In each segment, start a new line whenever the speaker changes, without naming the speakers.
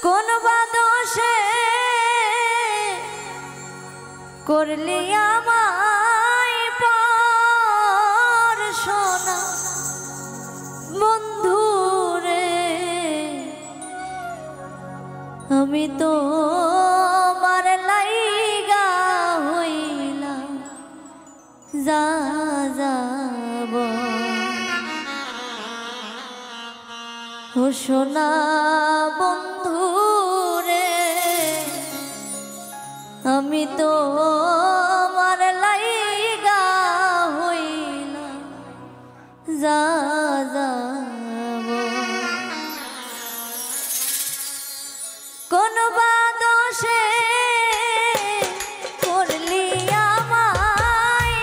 কোন বাদোষে করলি আমায় পর সোনা বন্ধু রে, আমি তো মার লাইগা হইলাম যা যাব ও সোনা বন্ধু রে, আমি তো মার লাইগা হইলাম যা যাব কোন বাদোষে করলি আমায়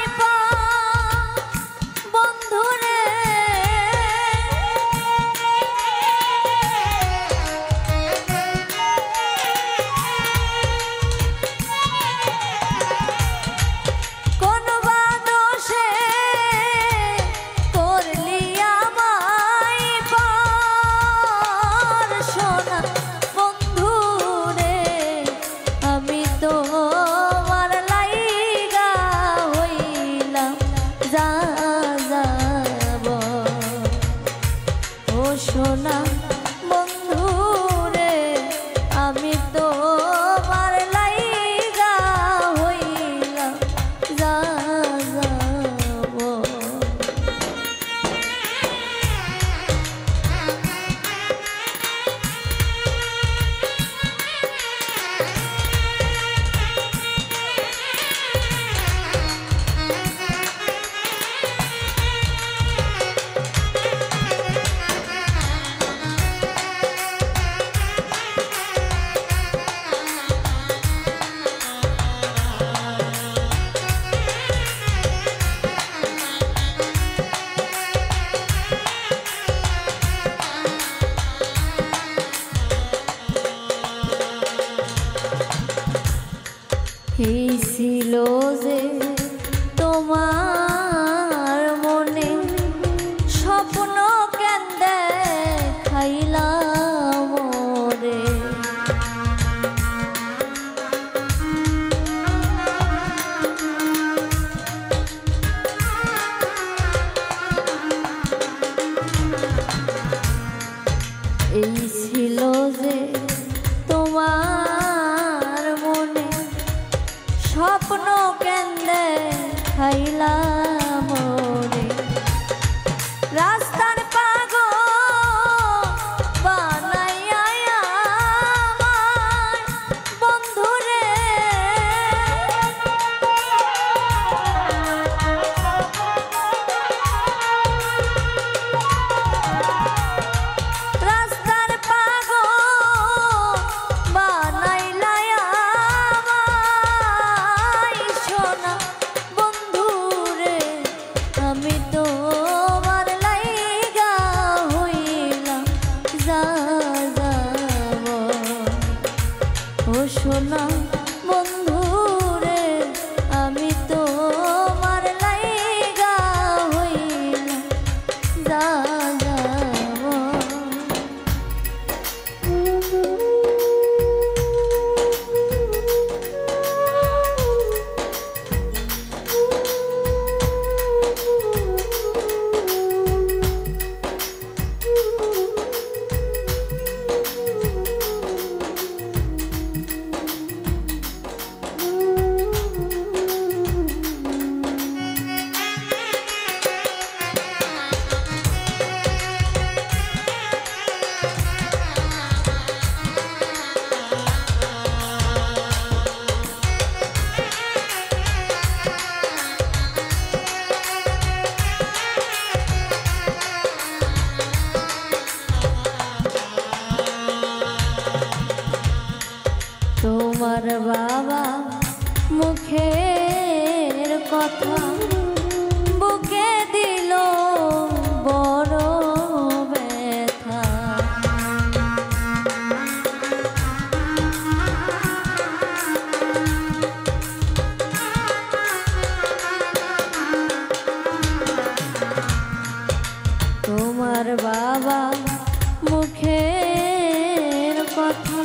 বন্ধু রে, কোন বাদোষে করলি আমায় পর সোনা বন্ধু রে, আমি তো মার লাইগা হইলাম যা যাব ও সোনা বন্ধু রে, আমি তো মার লাইগা হইলাম যা যাব এই ছিল যে তোমার মনে স্বপ্ন কেন দেখাইলাম রে, এই ছিল যে তোমার মনে স্বপ্ন কেন দেখাইলাম রে, রাস্তার পাগল বানাইয়া আমায় বন্ধু রে, রাস্তার পাগল বানাইলা আমায় সোনা বন্ধু রে, আমি তো মার লাইগা হইলাম যা যাব ও সোনা বন্ধু রে, আমি তো মার লাইগা হইলাম যা যাব তোমার বাবা মুখের কথা বুকে দিল বড় ব্যথা, তোমার বাবা মুখের কথা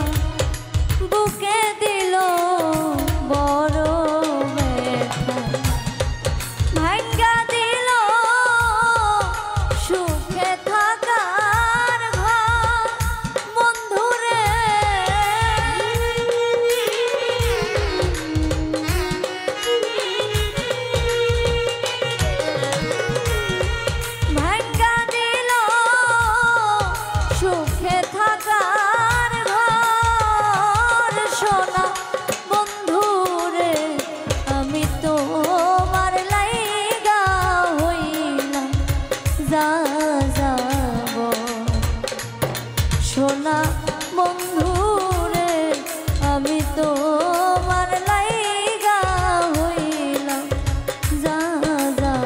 সুখে থাকার ঘর সোনা বন্ধু রে আমি তোমার লাইগা হইলাম যা যাব সোনা বন্ধু রে আমি তোমার লাইগা হইলাম যা যাব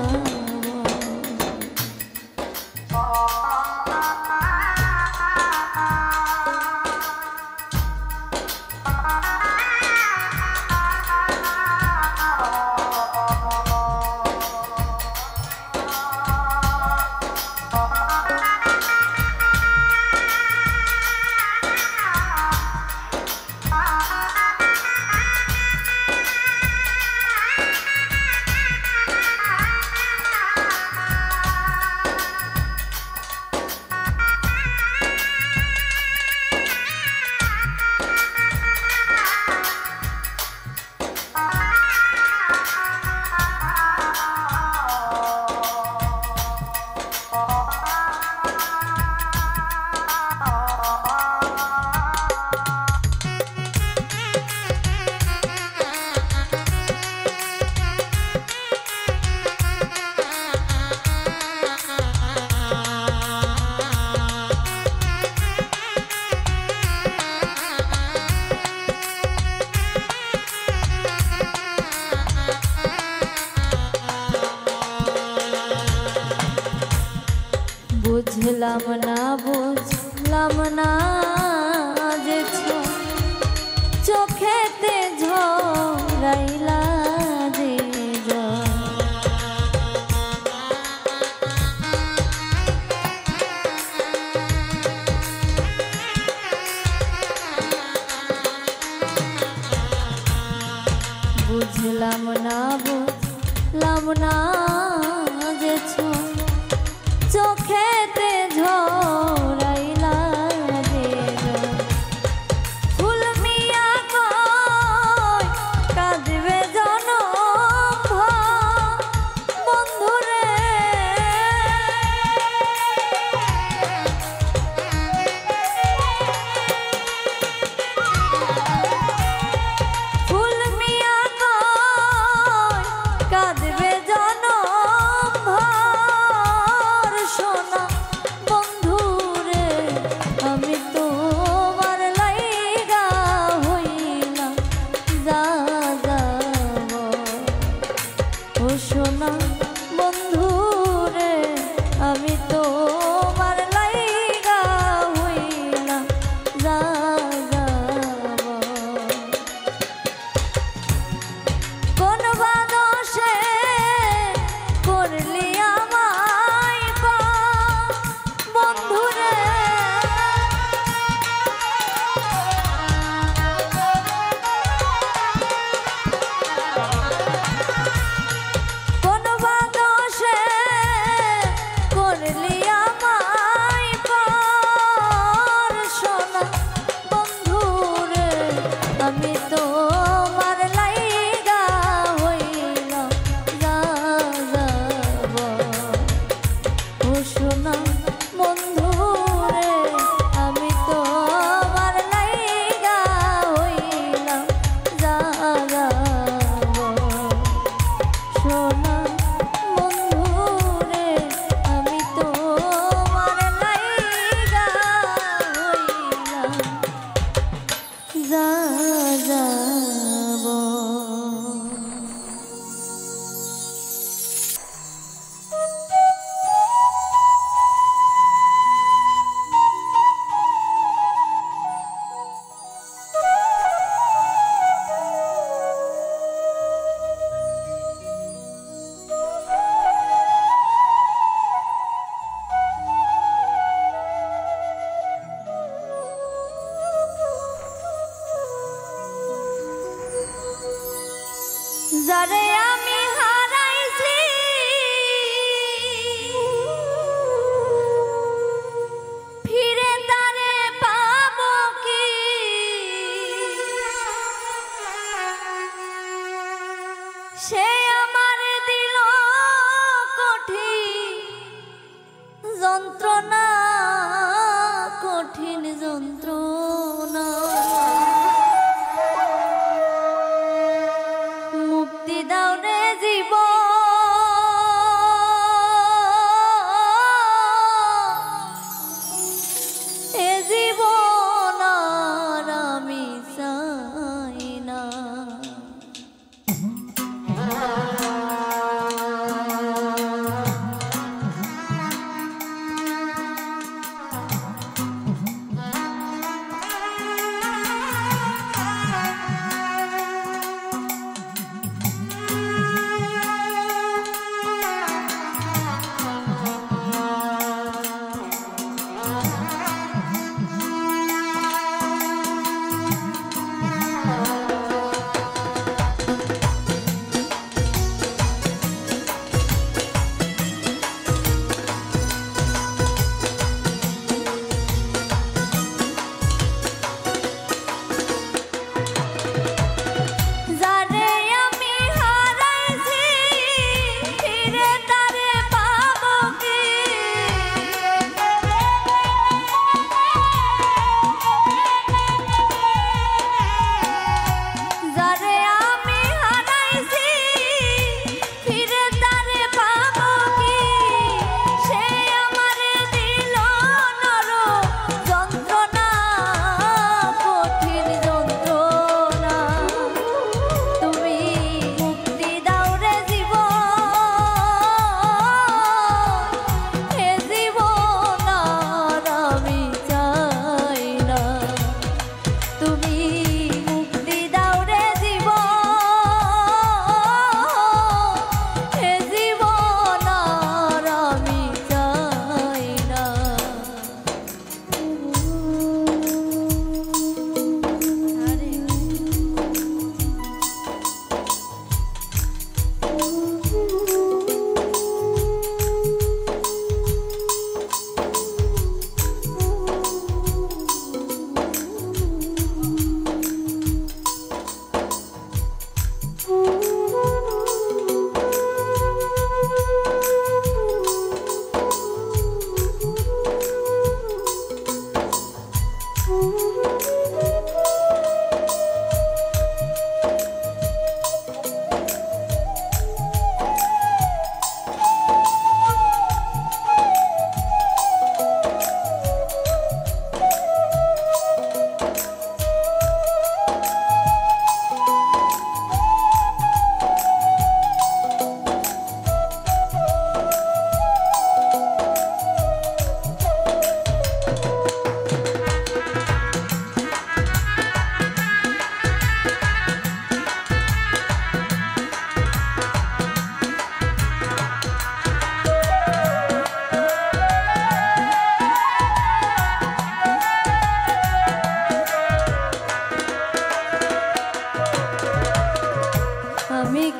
বুঝলাম না যে চোখেতে ঝরাইলা যে বুঝলাম না যে চোখেতে ঝরাইলা যে ফুল মিয়া কই কাঁদবে জনম বন্ধুরে ফুল মিয়া কই কাঁদবে জনম যন্ত্রণা মুক্তি দাও রে জীবন এ জীবন আর আমি চাই না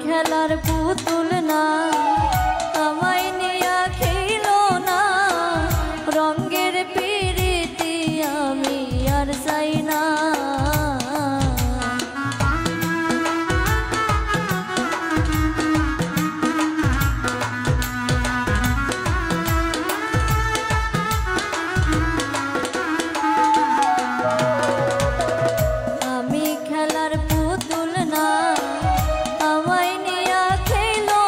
খেলার পুতুল না আমায় নিয়া খেলো না রঙের পিরিতি আমি আর চাই না আমি খেলার পুতুল না আমায় নিয়া খেলো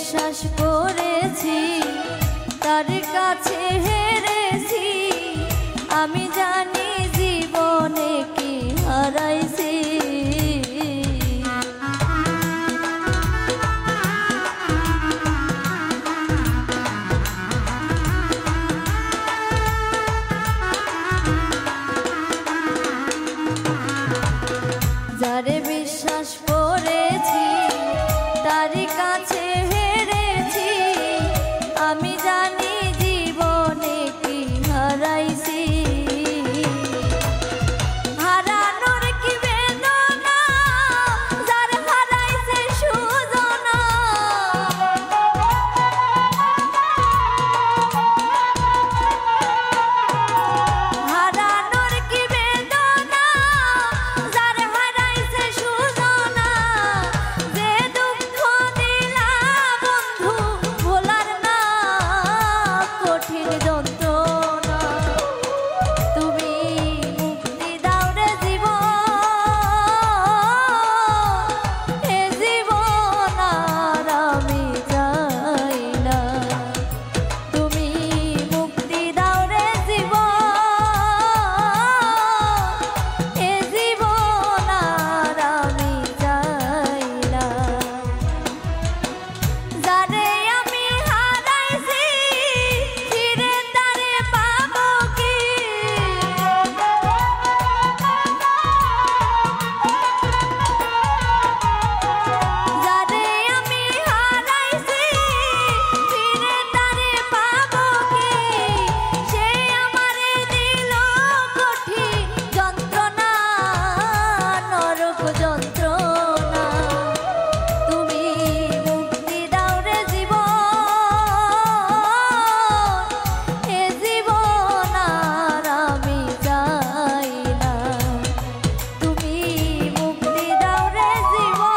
বিশ্বাস করেছি তার কাছে হেরেছি, আমি জানি জীবনে কি হারাইছি। যারে বিশ্বাস করেছি তার কাছে হেরেছি, আমি জানি জীবনে কি হারাইছি। হারানোর কি বেদনা, যার হারাইছে সুজনা। হারানোর কি বেদনা, যার হারাইছে সুজনা। যে দুঃখ দিলা বন্ধু ভোলার না, কঠিন যন্ত্রণা। তুমি মুক্তি দাও রে জীবন, এ জীবন আর আমি চাই না। তুমি মুক্তি দাও রে জীবন, এ জীবন আর আমি চাই না। যারে আমি হারাইছি ফিরে তারে পাবো কি? যারে আমি হারাইছি ফিরে তারে পাবো কি? সে আমারে দিল কঠিন যন্ত্রণা, নরক যন্ত্রণা। তুমি মুক্তি দাও রে জীবন, এ জীবন আর আমি চাই না। তুমি মুক্তি দাও রে জীবন,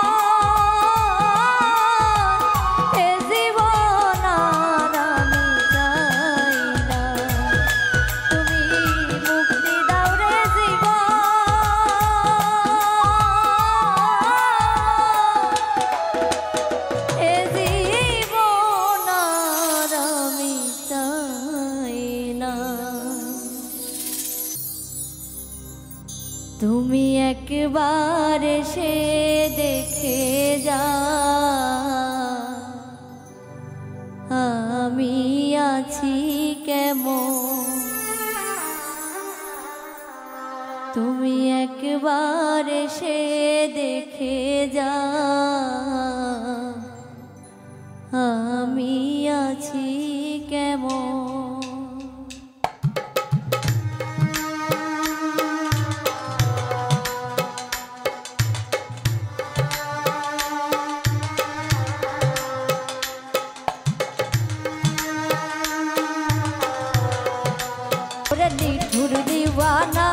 এ জীবন আর আমি চাই না। তুমি মুক্তি দাও রে জীবন, এ জীবন আর আমি চাই না। তুমি একবার এসে দেখে যা, আমি আছি কেমন। তুমি একবার এসে দেখে যা, আমি আছি কেমন। ওরে নিঠুর দিওয়ানা,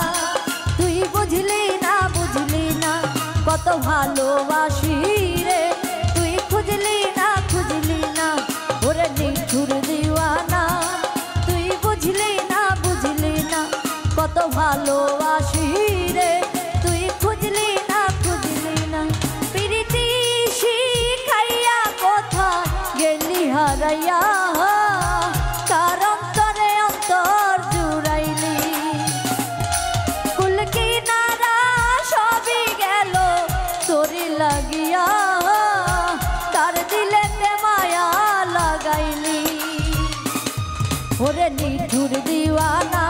তুই বুঝলি না বুঝলি না কত ভালোবাসি রে। তুই খুঁজলি না খুঁজলি না, ওরে নিঠুর দিওয়ানা, তুই বুঝলি না বুঝলি না কত ভালোবাসি রে। তুই খুঁজলি না খুঁজলি না, প্রীতি শিখাইয়া কোথায় গেলি হারাইয়া। কার অন্তরে অন্তর জুড়াইলি, কুল কিনারা সবই গেল তোরি লাগিয়া। তার দিলেতে মায়া লাগাইলি, ওরে নিঠুর দিওয়ানা,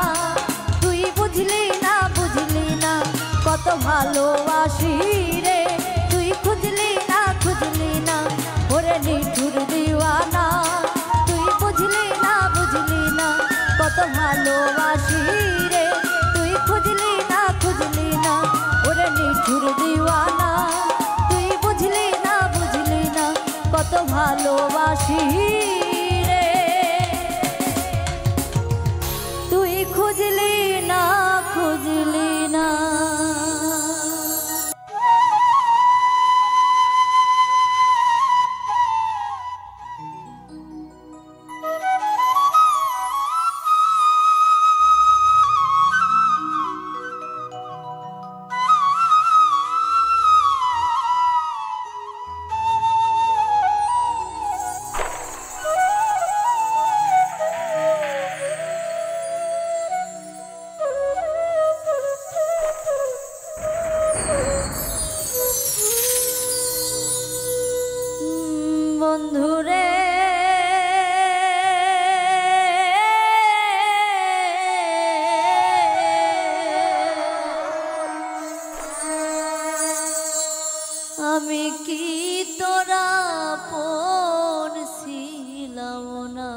তুই বুঝলি না বুঝলি না কত ভালোবাসি রে। তুই খুঁজলি না খুঁজলি না, ওরে নিঠুর দিওয়ানা, তুই বুঝলি না বুঝলি না কত ভালোবাসি রে। তুই খুঁজলি না খুঁজলি না, ওরে নিঠুর দিওয়ানা, তুই বুঝলি না বুঝলি না কত ভালোবাসি রে। তুই খুঁজলি না খুঁজলি না। বন্ধুরে আমি কি তোরা পড়ছিলাম না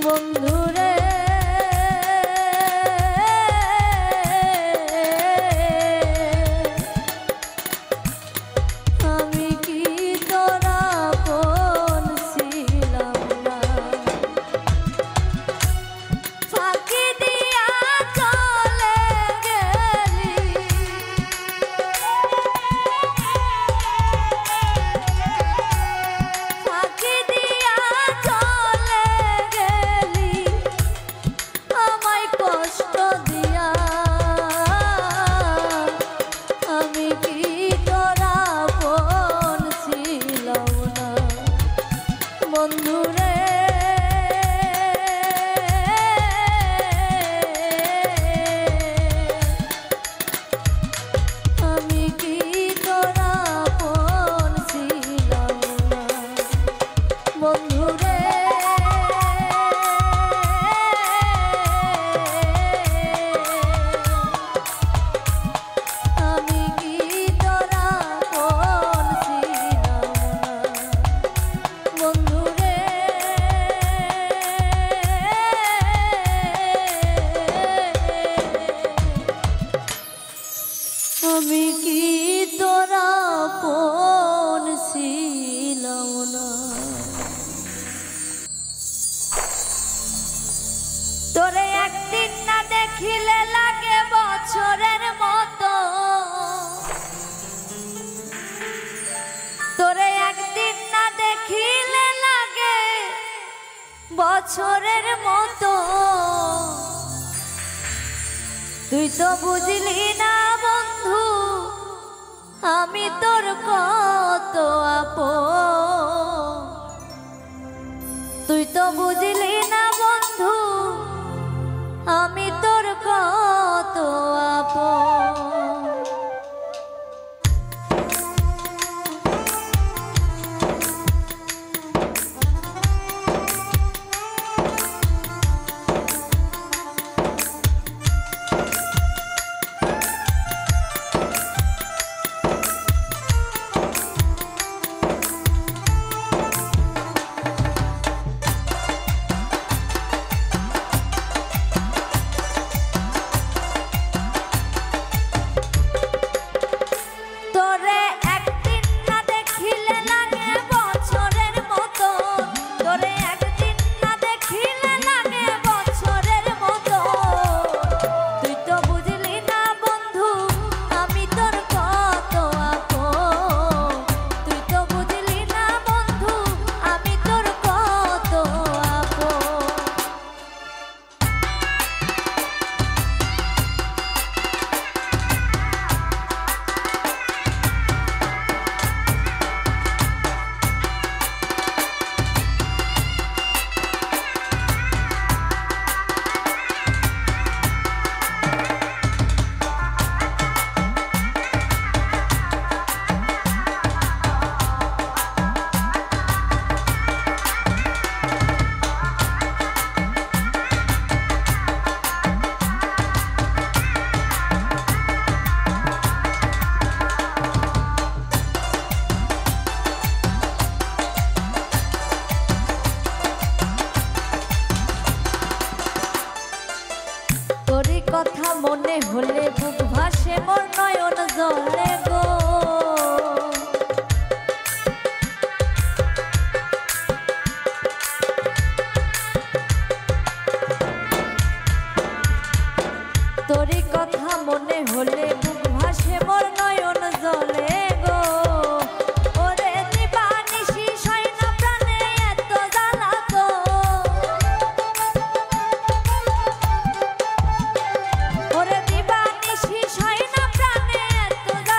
বন্ধুরে আমি কি তোরা আপন ছিলাম না, ফাঁকি দিয়া চলে গেলি, ফাঁকি দিয়া চলে গেলি আমায় কষ্ট দিয়া, আমি কি তোরা আপন ছিলাম না, বন্ধুরে আমি কি তোরা আপন ছিলাম না, বন্ধুরে আমি কি তোরা আপন ছিলাম না, বন্ধুরে আমি কি তোরা আপন ছিলাম না। তোরে একদিন না দেখিলে লাগে বছরের মতো, তোরে একদিন না দেখিলে লাগে বছরের মতো, তুই তো বুঝলি না বন্ধু আমি তোর কত আপন, তুই তো বুঝলি না বন্ধু আমি তোর কত আপন। কথা মনে হলে বুক ভাসে মোর নয়ন জলে গো, তোরই কথা মনে হলে বুক ভাসে মোর নয়ন জলে গো, ওরে দিবানিশি শয়না প্রাণে এত জ্বালা গো, ওরে দিবানিশি শয়না প্রাণে এত জ্বালা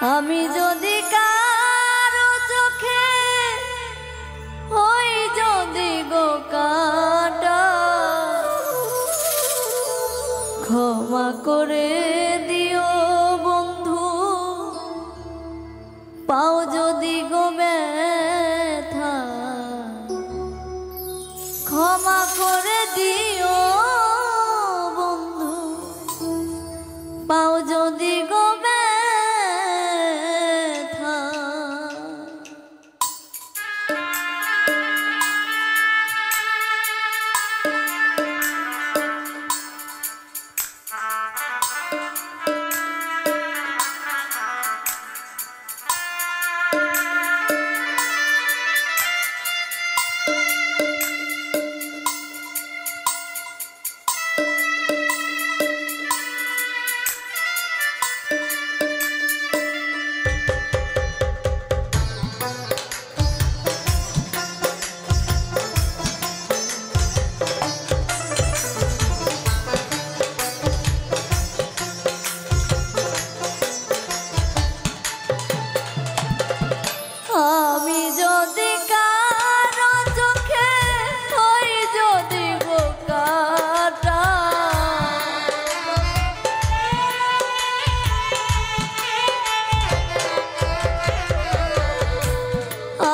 আমি যদি কারো চোখে হই যদি গো কাটা, ক্ষমা করে দিও বন্ধু, পাও যদি গো ব্যথা, ক্ষমা করে দিও বন্ধু, পাও যদি গো ব্যথা। আমি যদি কারো চোখে হই যদি গো কাটা,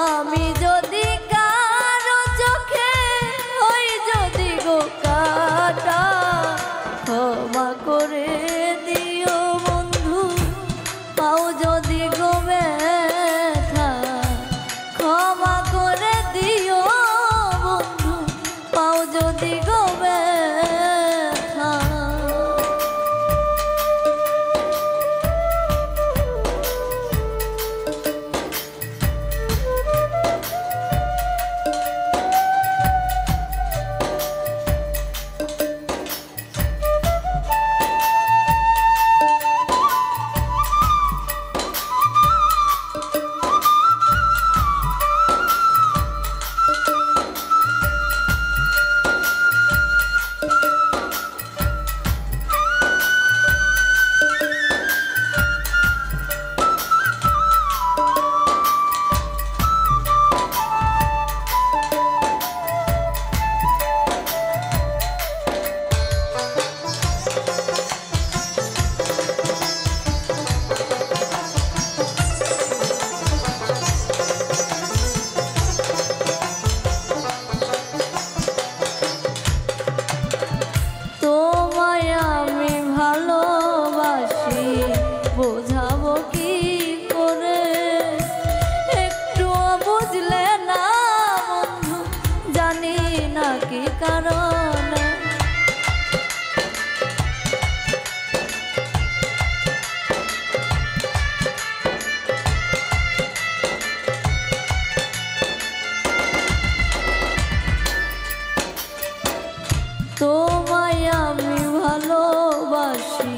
আমি যদি কারো চোখে হই যদি গো কাটা, ক্ষমা করে দিও বন্ধু, পাও যদি গো ব্যথা, ক্ষমা করে দিও বন্ধু, পাও যদি গো ব্যথা। বোঝাবো কি করে, একটু বুঝলে না বন্ধু, জানি না কি কারণে। তোমায় আমি ভালোবাসি,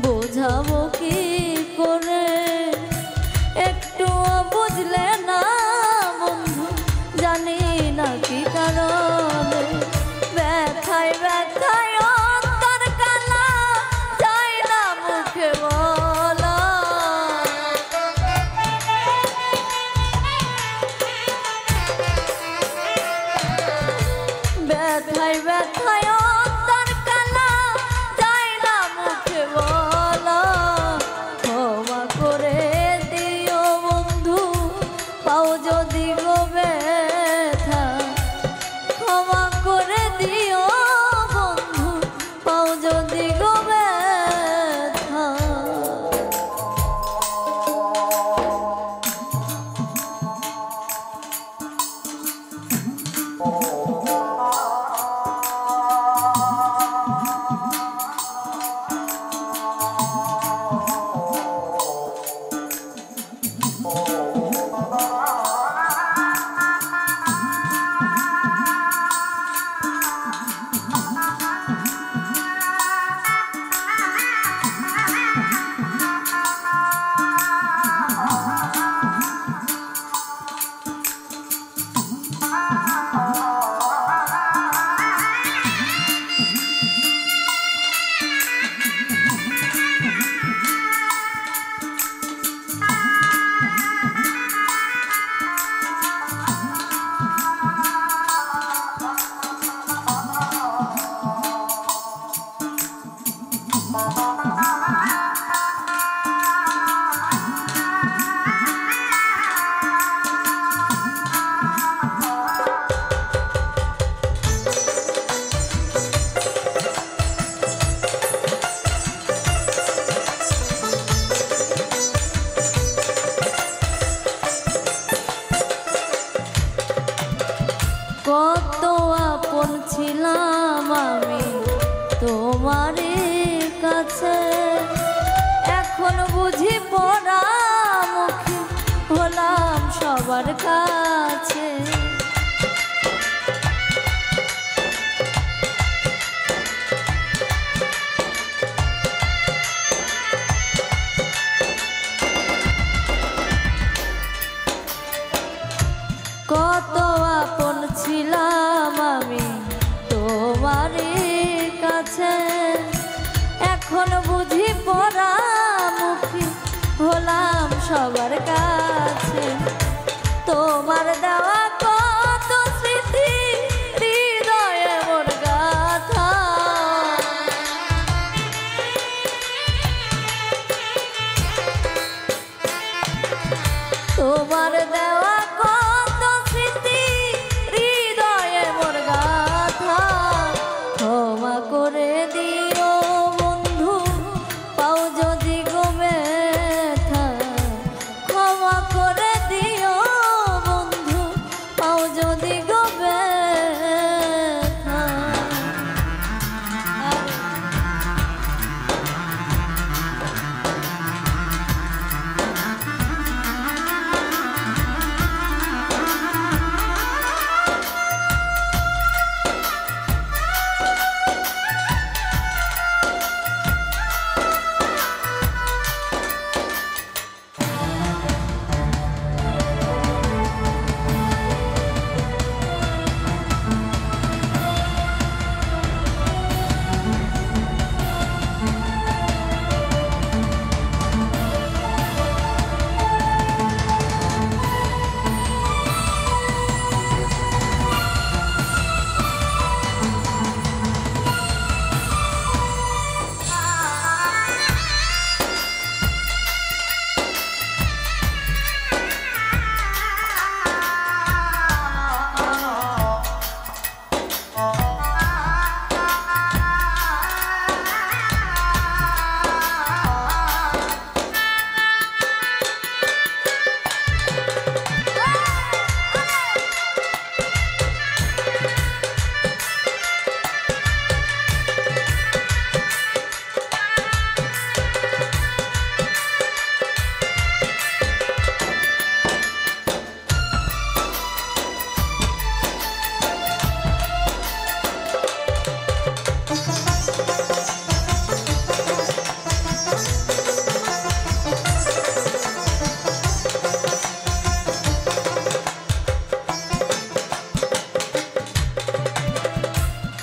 বোঝাবো কি করে, একটু বুঝলে না বন্ধু, জানি না কি কারণে। ব্যথায় ব্যথায় অন্তর কালা, যায় না মুখে বলা, ব্যথায় ব্যথায় অন্তর কালা, যায় না মুখে বলা। ক্ষমা করে দিও বন্ধু, পাও যদি গো ব্যথা, ক্ষমা করে দিও বন্ধু, পাও যদি গো ব্যথা। কত আপন ছিলাম আমি তোমারই কাছে, এখন বুঝি পরামুখী হলাম সবার কাছে। তোমার দেওয়া কত স্মৃতি হৃদয়ে মোর গাথা, তোমার দেওয়া কত স্মৃতি হৃদয়ে মোর গাথা। ক্ষমা করে দিও বন্ধু পাও যদি গো ব্যথা, ক্ষমা করে দিও বন্ধু পাও যদি গো ব্যথা।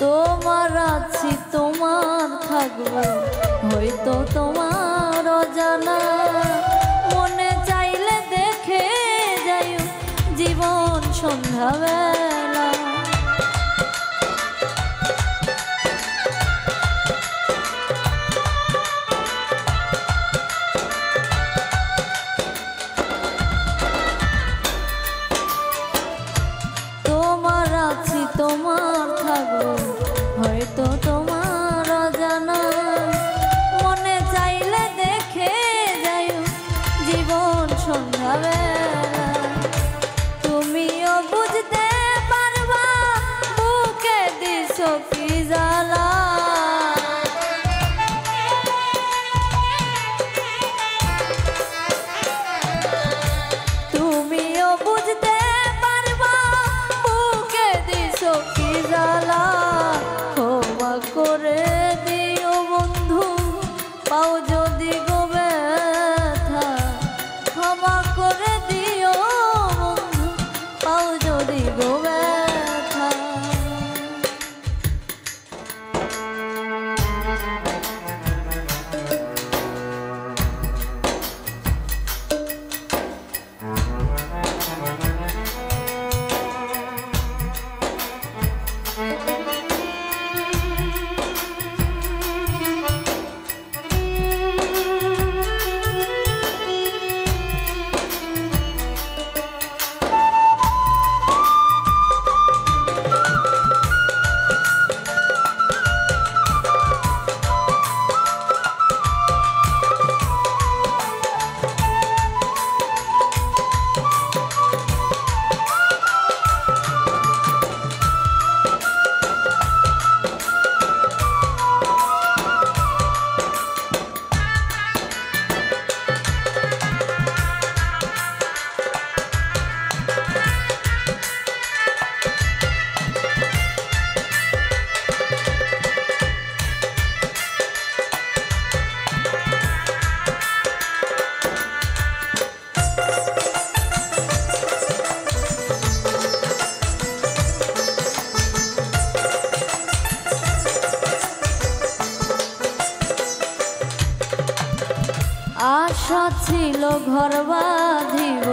তোমার আছি তোমার থাকবো হয়তো তোমার অজানা, মনে চাইলে দেখে যাইও জীবন সন্ধ্যাবেলা। তোমার আছি তোমার থাকবো হয়তো তোমার অজানা, মনে চাইলে দেখে যাইও জীবন সন্ধ্যাবেলা। তুমিও বুঝতে পারবা বুকে দিছো কি জ্বালা, তুমিও বুঝতে পারবা বুকে দিছো কি জ্বালা। ক্ষমা করে দিও বন্ধু পাও যদি গো ব্যথা, ক্ষমা করে দিও ছিল ঘর বাঁধিব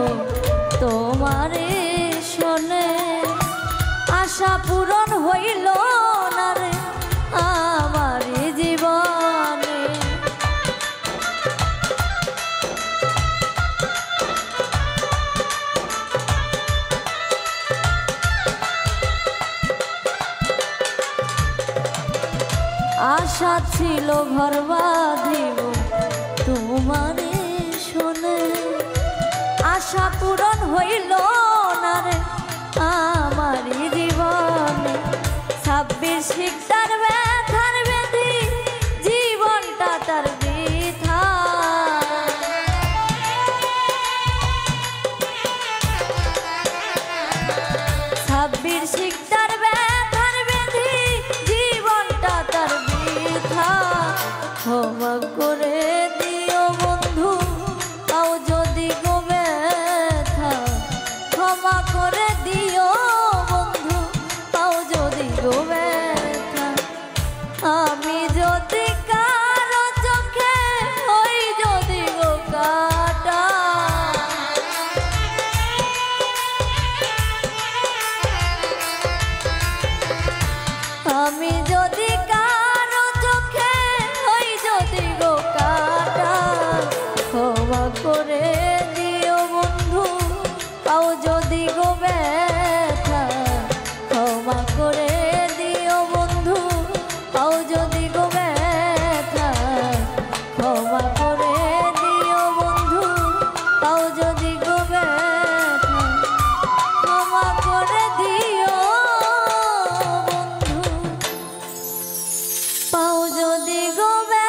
তোমারে শোনে, আশা পূরণ হইল না রে আমার জীবনে। আশা ছিল ঘর বাঁধিব তোমারে শোনে, আশা পূরণ হইল না রে আমার জীবনে। 26 শিকদার ব্যথার বেঁধে জীবনটা তার বৃথা, 26 শিকদার ব্যথার বেঁধে জীবনটা তার বৃথা। ক্ষমা করে দিও বন্ধু তাও যদি গো ব্যথা, ক্ষমা করে দিও বন্ধু তাও যদি গো ব্যথা। আমি যদি কারো চোখে হই যদি গো কাটা, আমি যদি কারো চোখে হই যদি গো কাটা, ক্ষমা করে দিও বন্ধু তাও যদি গো ব্যথা, ক্ষমা করে দিও বন্ধু তাও যদি গো ব্যথা, ক্ষমা করে দিও বন্ধু তাও যদি গো ব্যথা, ক্ষমা করে দিও বন্ধু পাও যদি গো ব্যথা।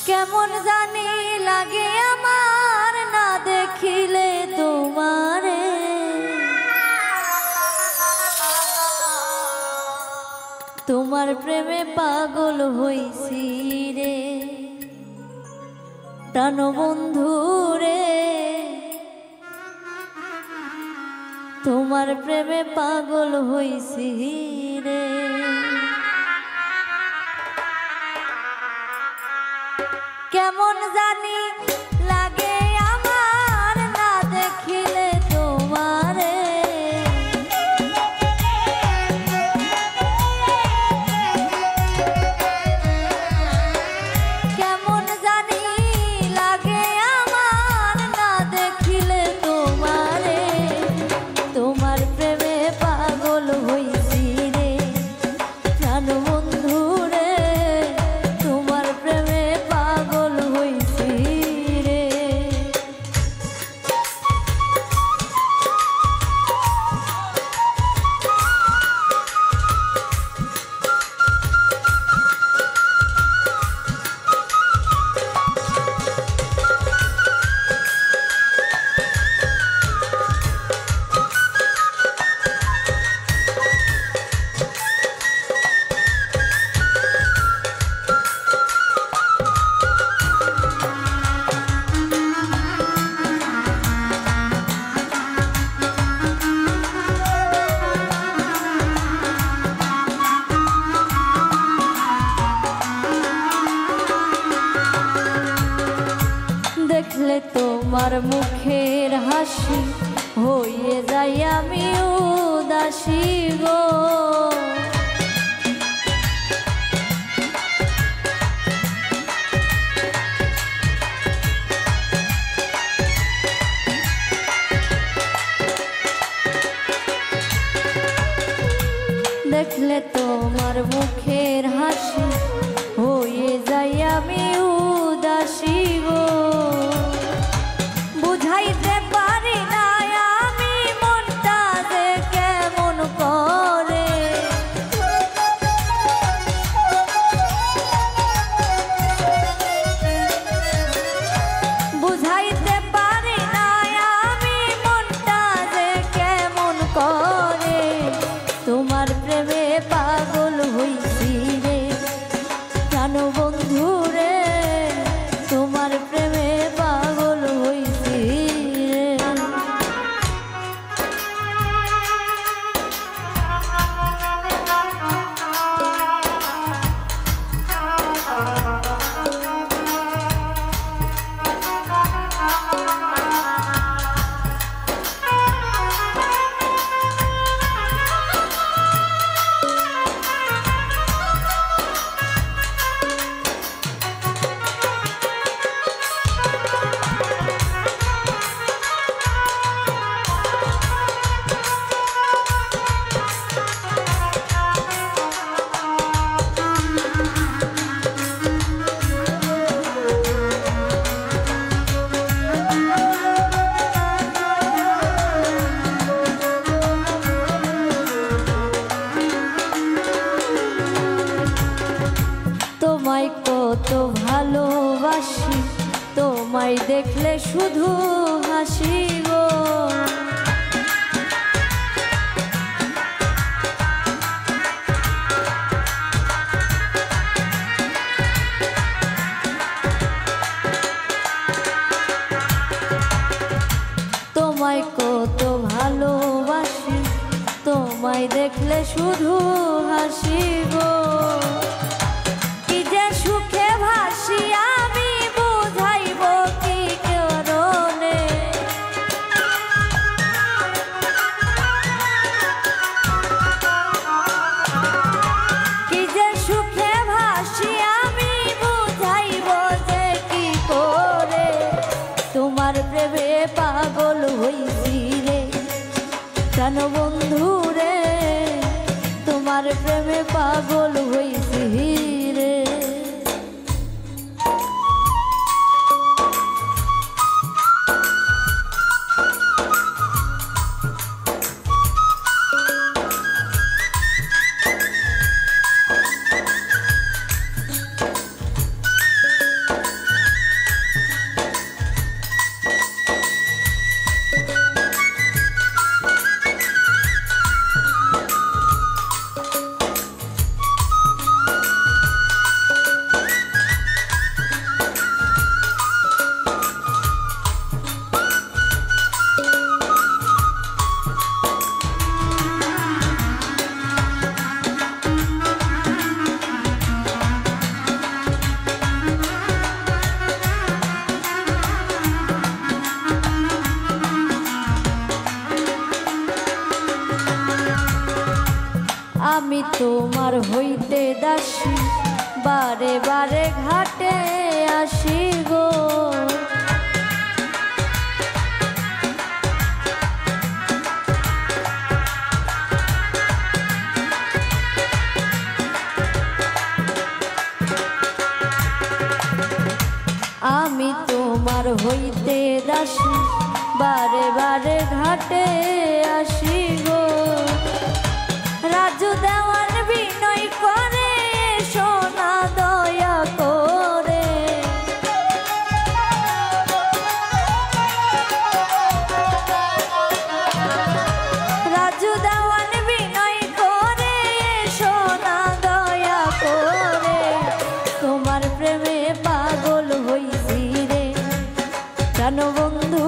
কেমন জানি লাগে আমার না দেখিলে তোমারে, তোমার প্রেমে পাগল হইছি রে প্রাণ বন্ধু রে, তোমার প্রেমে পাগল হইছি রে। কেমন জানি লাগে আমার না দেখিলে তোমারে, কেমন জানি লাগে আমার মুখের হাসি হয়ে যাই আমি উদাসী গো। দেখলে তোমার মুখের হাসি হয়ে যাই আমি উদাসী গো। বুঝাইতে পারি না আমি মনটা যে কেমন করে, বুঝাইতে পারি না আমি মনটা যে কেমন করে। তোমার প্রেমে পাগল হইছি রে জানো বন্ধু রে, তোমার প্রেমে পাগল হইছি রে। তোমায় কত ভালোবাসি, তোমায় দেখলে শুধু হাসি গো। তোমায় কত ভালোবাসি, তোমায় দেখলে শুধু হাসি গো। সুখে ভাসি আমি বুঝাইব কি কারণে, কি যে সুখে ভাসি আমি বুঝাইব যে কি করে। তোমার প্রেমে পাগল হইছি রে জানো বন্ধু রে, তোমার প্রেমে পাগল হইছি রে। আমি তোমার হইতে দাসী বারে বারে ঘাটে আসি গো। আমি তোমার হইতে দাসী বারে বারে ঘাটে আসি গো। রাজু দেওয়ান বিনয় করে সোনা দয়া করে, রাজু দেওয়ান বিনয় করে সোনা দয়া করে। তোমার প্রেমে পাগল হইছি রে জানো বন্ধু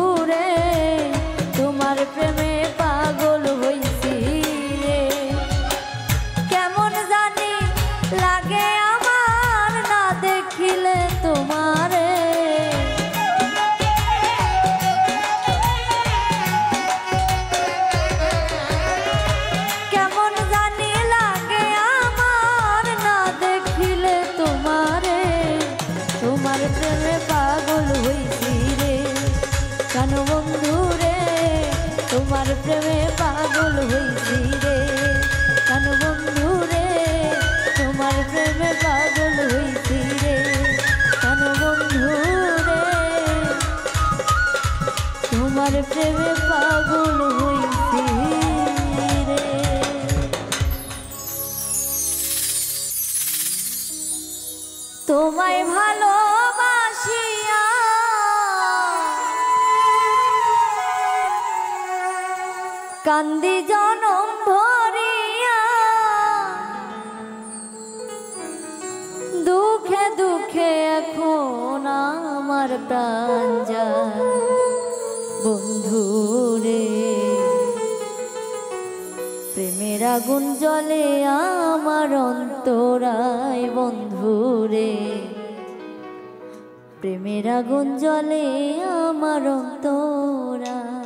বন্ধু রে তোমার প্রেমে পাগল হইছি রে কেন বন্ধু রে তোমার প্রেমে পাগল হইছি রে কেন বন্ধু রে তোমার প্রেমে পাগল হইছি রে। তোমায় ভালোবাসিয়া কান্দি জনম ভরিয়া দুঃখে দুঃখে এখন আমার প্রাণ যায় বন্ধু রে প্রেমের আগুন জ্বলে আমার অন্তরায় বন্ধু রে প্রেমের আগুন জ্বলে আমার অন্তরায়।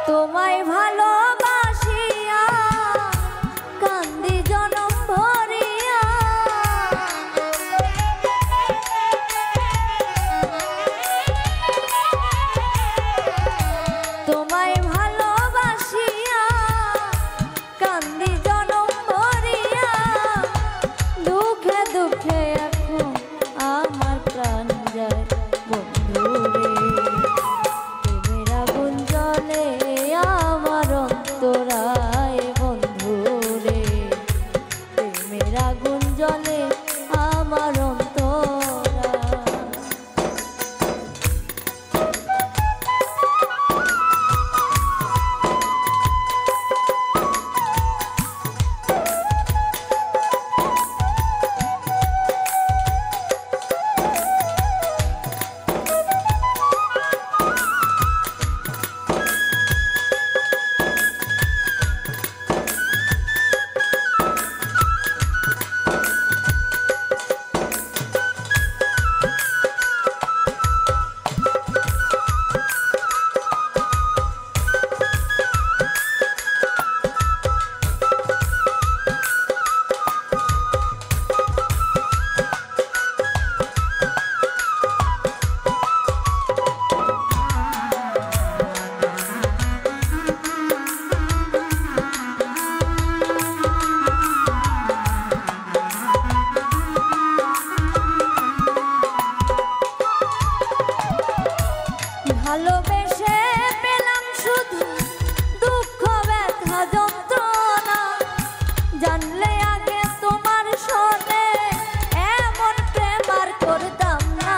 তোমায় ভালোবাসিয়া কান্দি জনম ভরিয়া তোমায় ভালোবাসিয়া কান্দি জনম ভরিয়া দুঃখে দুঃখে এখন আমার প্রাণ যায় বন্ধু রে প্রেমের আগুন জ্বলে আমার অন্তরায় বন্ধু রে প্রেমের আগুন জ্বলে আমার অন্তরায়। ভালোবেসে পেলাম শুধু দুঃখ ব্যথা যন্ত্রণা জানলে আগে তোমার সনে এমন প্রেম আর করতাম না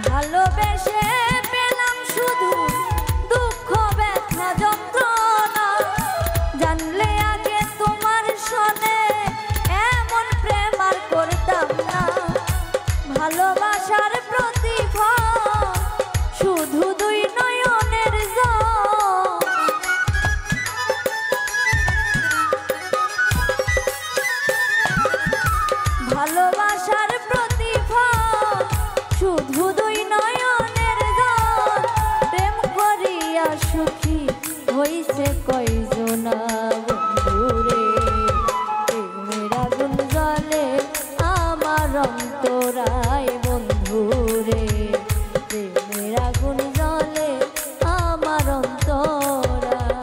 ভালোবেসে পেলাম শুধু দুঃখ ব্যথা যন্ত্রণা জানলে আগে তোমার সনে এমন প্রেম আর করতাম না ভালোবাসার প্রতিফল শুধু দুই নয়নের জল ভালোবাসার প্রতিফল শুধু দুই নয়নের জল প্রেম করিয়া সুখী হইছে কয়জনা বন্ধু রে প্রেমের আগুন জ্বলে আমার অন্তরায় বন্ধু রে প্রেমের আগুন জ্বলে আমার অন্তরায়।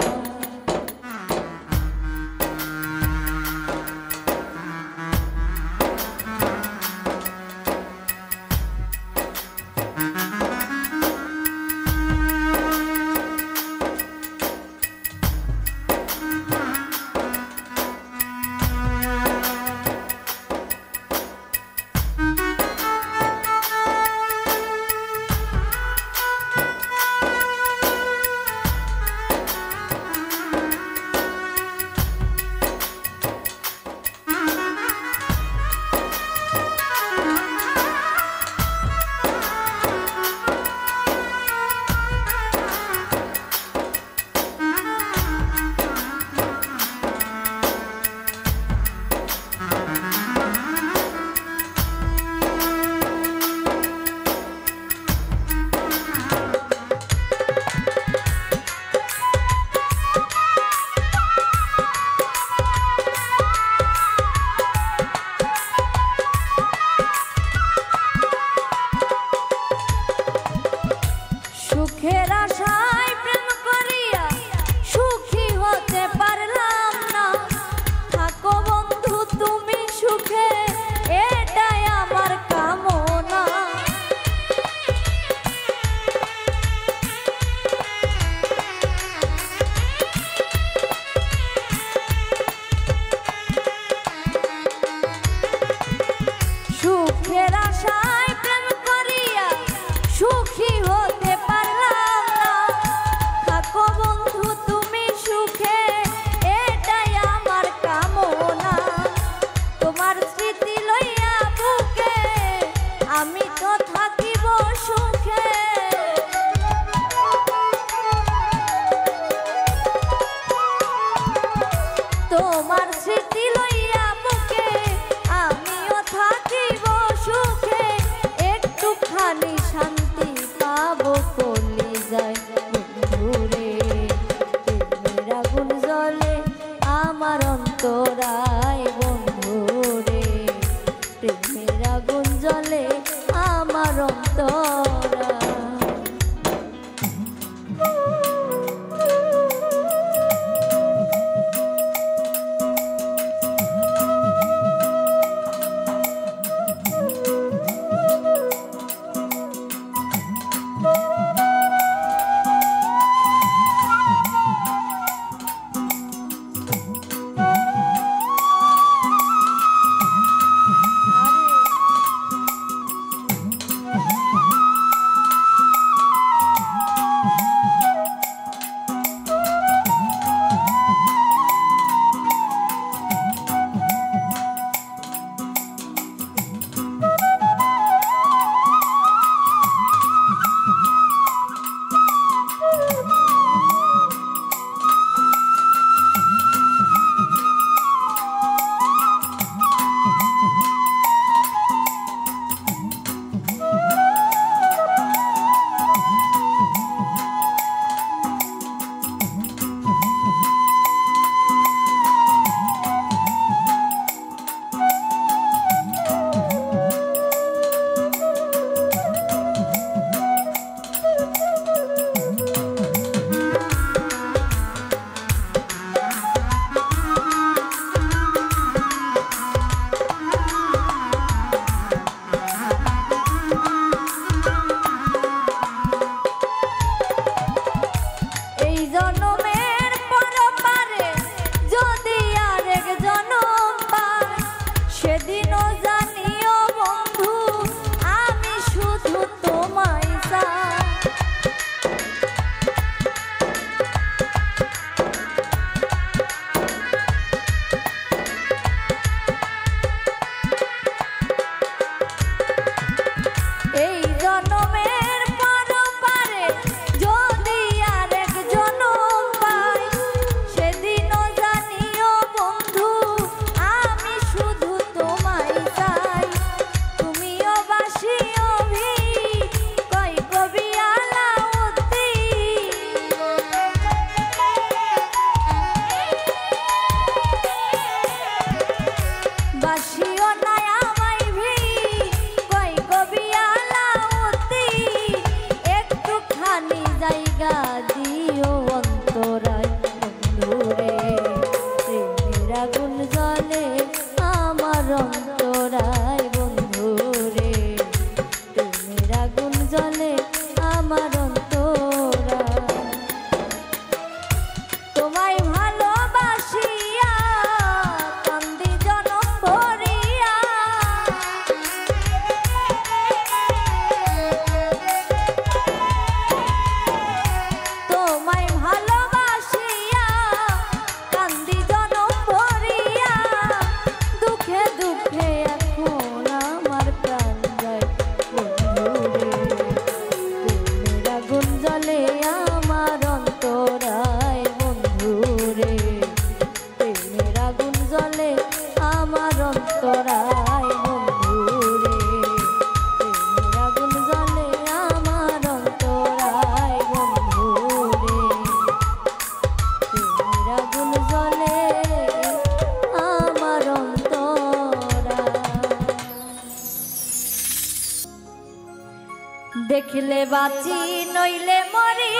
দেখিলে বাঁচি নইলে মরি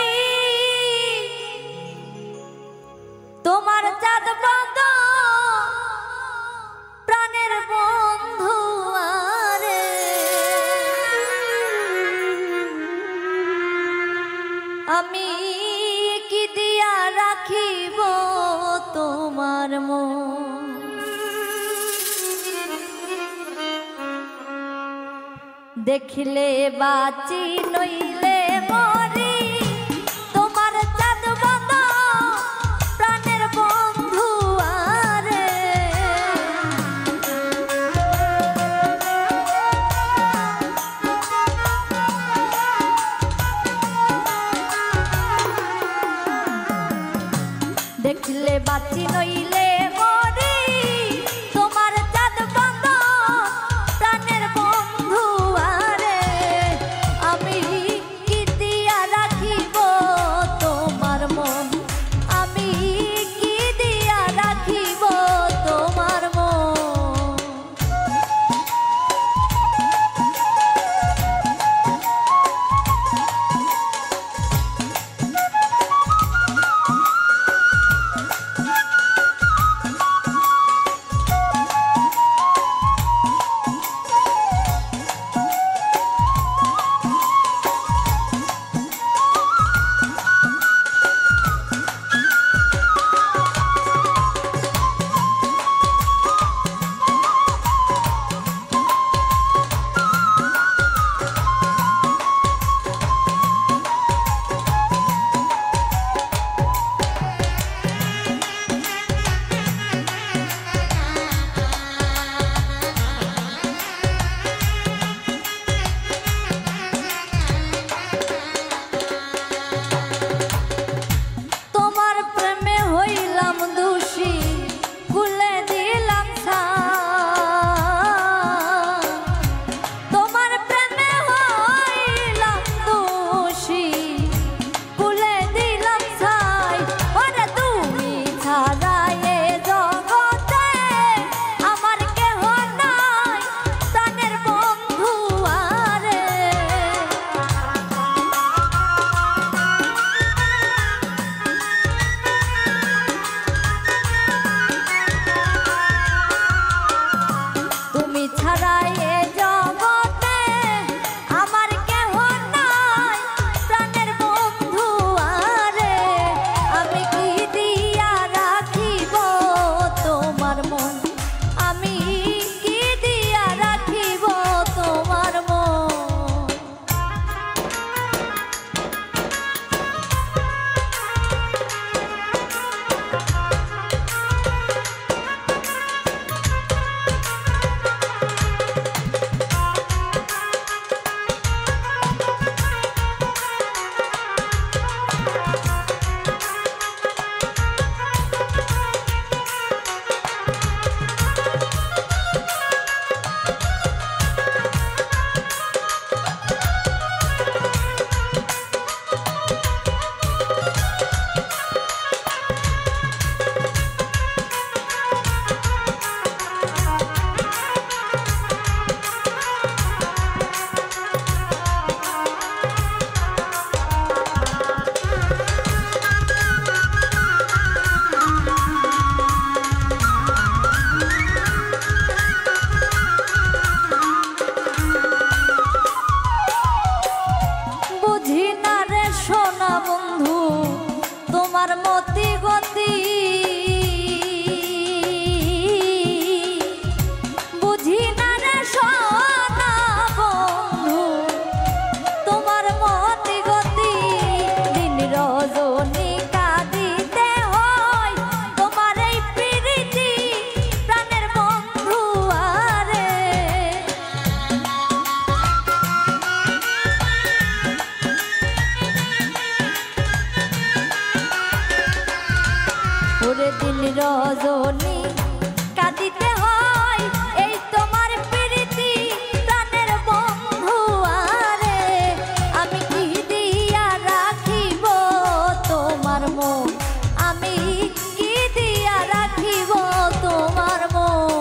তোমার চাঁদ বন্ধ প্রাণের বন্ধু আরে আমি কি দিয়া রাখিব তোমার মন দেখিলে বাঁচি নইলে মরি তোমার চাঁদ বন্ধ প্রাণের বন্ধু আরে দেখিলে বাঁচি নইলে মরি তোমার চাঁদ বন্ধ প্রাণের বন্ধু আরে আমি কি দিয়া রাখিব তোমার মন আমি কি দিয়া রাখিব তোমার মন রজনী কাঁদিতে হয় এই তোমার প্রীতি প্রাণের বন্ধু আরে আমি কি দিয়া রাখিব তোমার মন আমি কি দিয়া রাখিব তোমার মন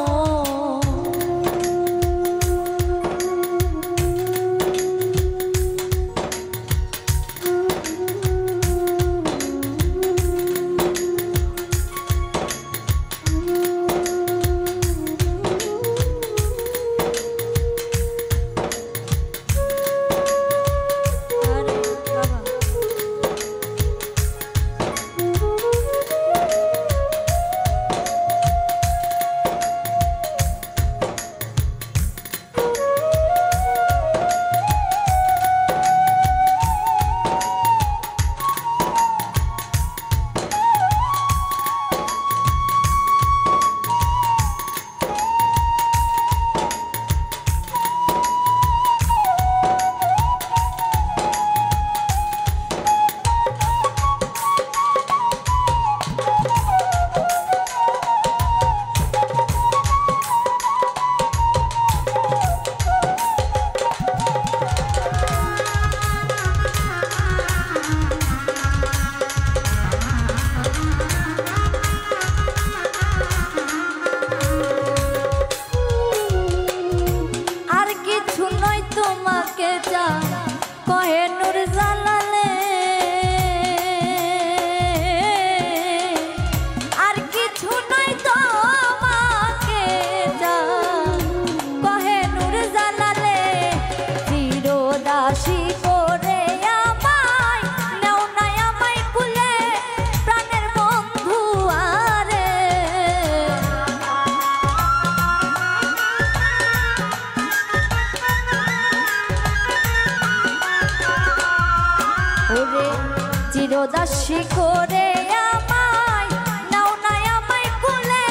দাসী করে আমায় নাও না আমায় কোলে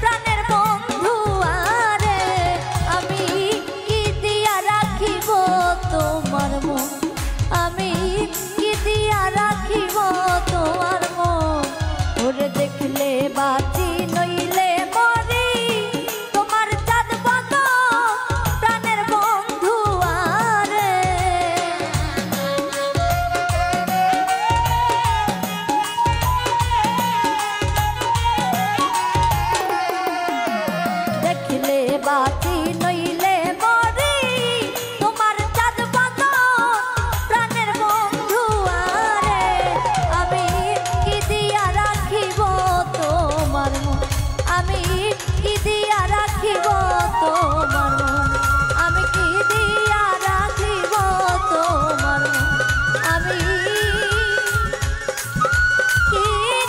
প্রাণের বন্ধু আরে আমি কি দিয়া রাখিব তোমার মন আমি কি দিয়া রাখিব তোমার মন ওরে দেখলে বাঁচি নইলে মরি তোমার চাঁদ বন্ধ প্রাণের বন্ধু আরে দেখলে বাঁচি নইলে মরি তোমার চাঁদ বন্ধ প্রাণের বন্ধু আরে আমি কি দিয়া রাখিব তোমার মন আমি কি দিয়া রাখিব তোমার মন আমি কি দিয়া রাখিব তোমার মন আমি কি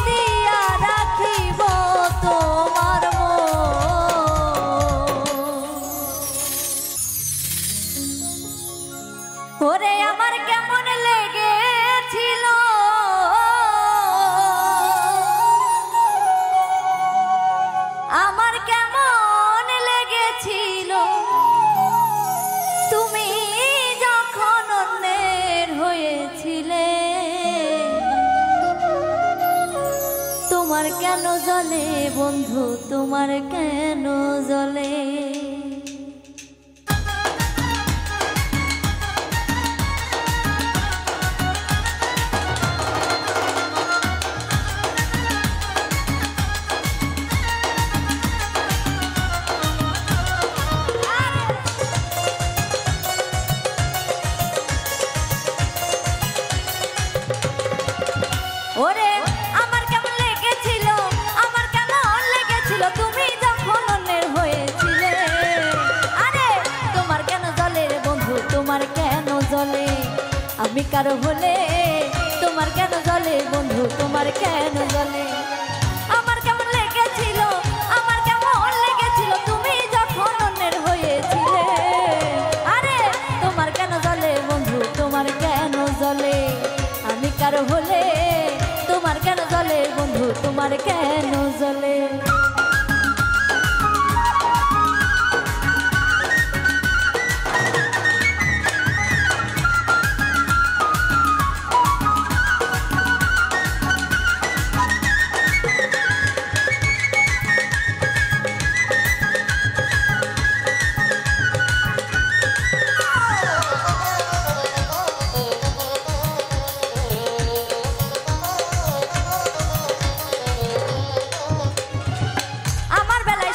দিয়া রাখিব তোমার মন ওরে আমার কেমন লেগেছিল আমার কেমন লেগেছিল তুমি যখন অন্যের হয়েছিলে তোমার কেন জ্বলে বন্ধু তোমার কেন জ্বলে ওরে আমার কেমন লেগেছিল আমার কেমন লেগেছিল তুমি যখন অন্যের হয়েছিলে আরে তোমার কেন জ্বলে রে বন্ধু তোমার কেন জ্বলে আমি কারো হলে তোমার কেন জ্বলে বন্ধু তোমার কেন জ্বলে আমার কেমন লেগেছিল আমার কেমন লেগেছিল তুমি যখন অন্যের হয়েছিলে আরে তোমার কেন জ্বলে বন্ধু তোমার কেন জ্বলে আমি কারো হলে তোমার কেন জ্বলে বন্ধু তোমার কেন জ্বলে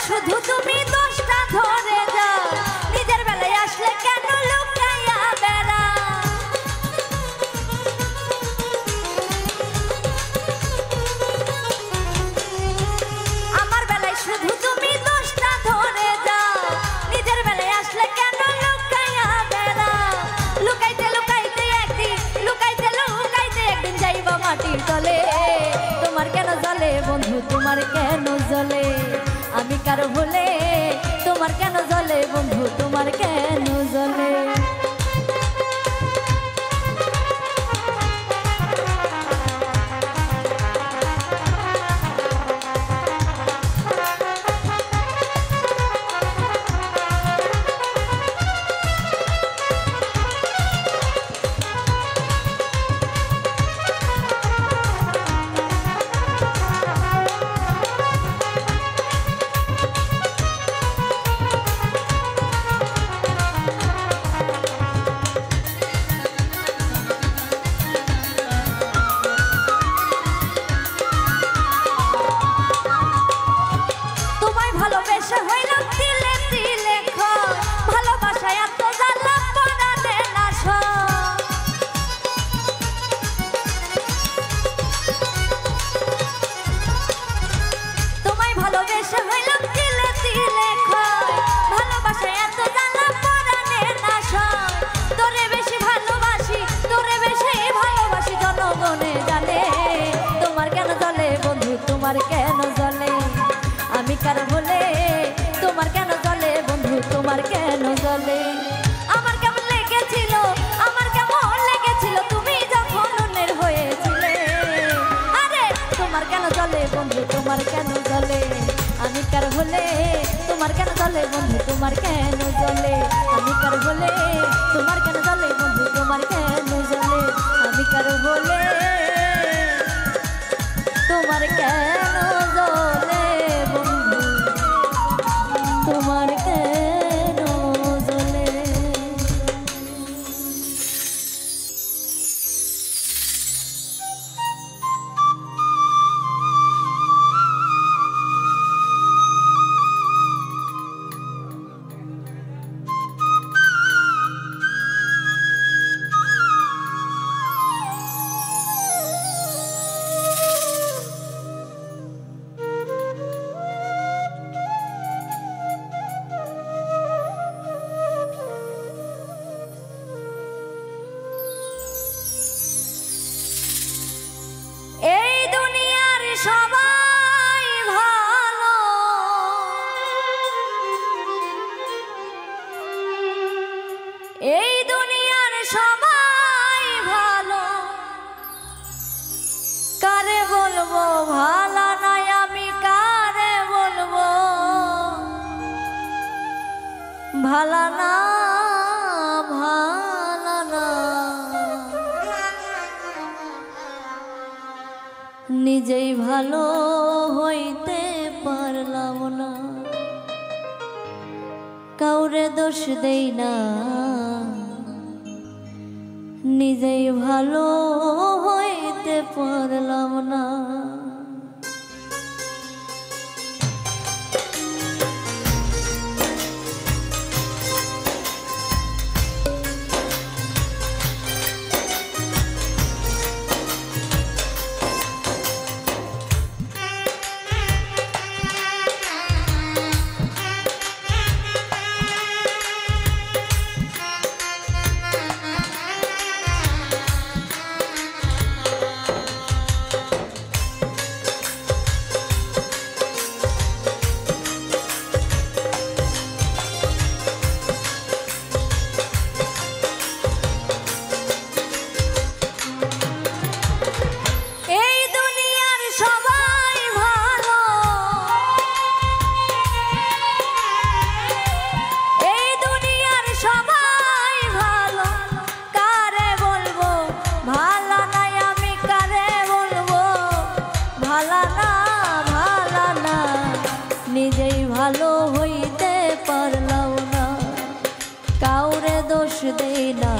শুধু তুমি দোষটা ধরে যাও নিজের বেলায় আসলে কেন লুকাইয়া বেড়া আমার বেলায় শুধু তুমি দোষটা ধরে যাও নিজের বেলায় আসলে কেন লুকাইয়া বেড়া লুকাইতে লুকাইতে একদিন যাইবা মাটির তলে তোমার কেন জ্বলে বন্ধু তোমার কেন জ্বলে আমি কারো হলে তোমার কেন জ্বলে বন্ধু তোমার কেন জ্বলে জ্বলে বন্ধু তোমার কেন জ্বলে আমি কার হলে তোমার কেন জ্বলে বন্ধু তোমার কেন জ্বলে আমি কার হলে তোমার কেন জ্বলে বন্ধু তোমার কেন জ্বলে আমি কার হলে তোমার কেন জ্বলে বন্ধু তোমার কেন জ্বলে। এই দুনিয়ার সবাই ভালো এই দুনিয়ার সবাই ভালো কারে বলবো ভালো নাই আমি কারে বলবো ভালো না ভালো না নিজেই ভালো হইতে পারলাম না কাউরে দোষ দেই না নিজেই ভালো হইতে পারলাম না। নিজেই ভালো হইতে পারলাম না কাউরে দোষ দেই না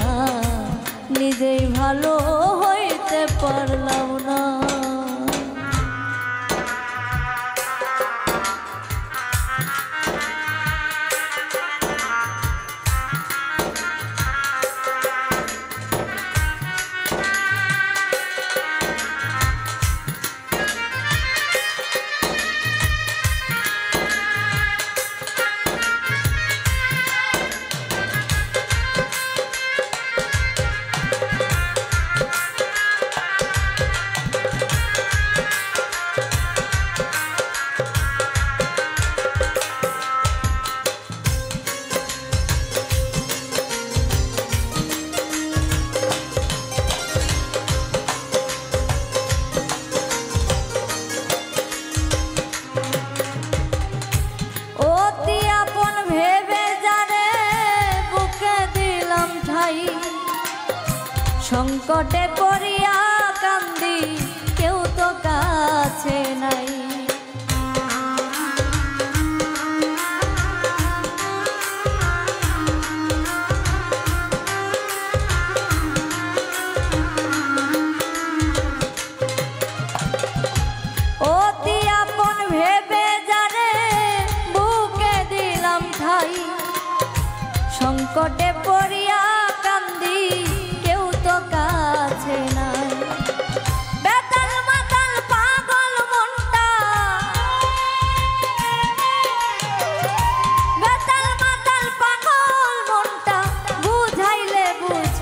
নিজেই ভালো হইতে পারলাম না। সংকটে পড়িয়া কান্দি কেউ তো কাছে নাই অতি আপন ভেবে জানে বুকে দিলাম ঠাই সংকটে পড়িয়া কান্দি কেউ তো কাছে নাই বেতাল মাতাল পাগল মনটা বেতাল মাতাল পাগল মনটা বুঝাইলে বুঝ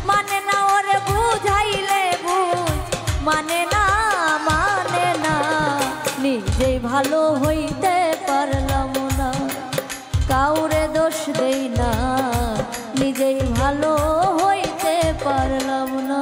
মানে না ওরে বুঝাইলে বুঝ মানে না নিজেই ভালো হইতে পারলাম না কাউরে দোষ দেই না নিজেই ভালো হইতে পারলাম না।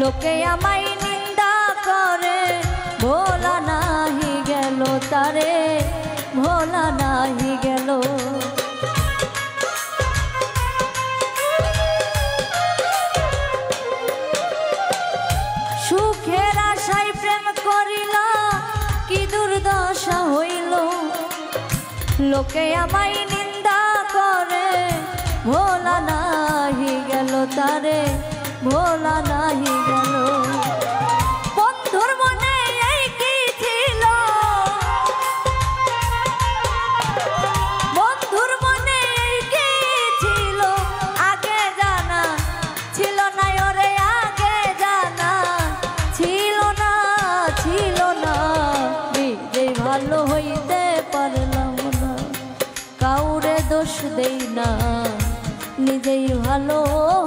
লোকে আমায় নিন্দা করে ভোলা নাহি গেল তারে, ভোলা নাহি গেল। সুখের আশায় প্রেম করিলা কি দুর্দশা হইল, লোকে আমায় নিন্দা করে ভোলা নাহি গেল তারে, ভোলা নাহি গেল। বন্ধুর মনে এই কি ছিল, বন্ধুর মনে এই কি ছিল, আগে জানা ছিল না ওরে, আগে জানা ছিল না, ছিল না। নিজেই ভালো হইতে পারলাম না, কাউরে দোষ দেই না, নিজেই ভালো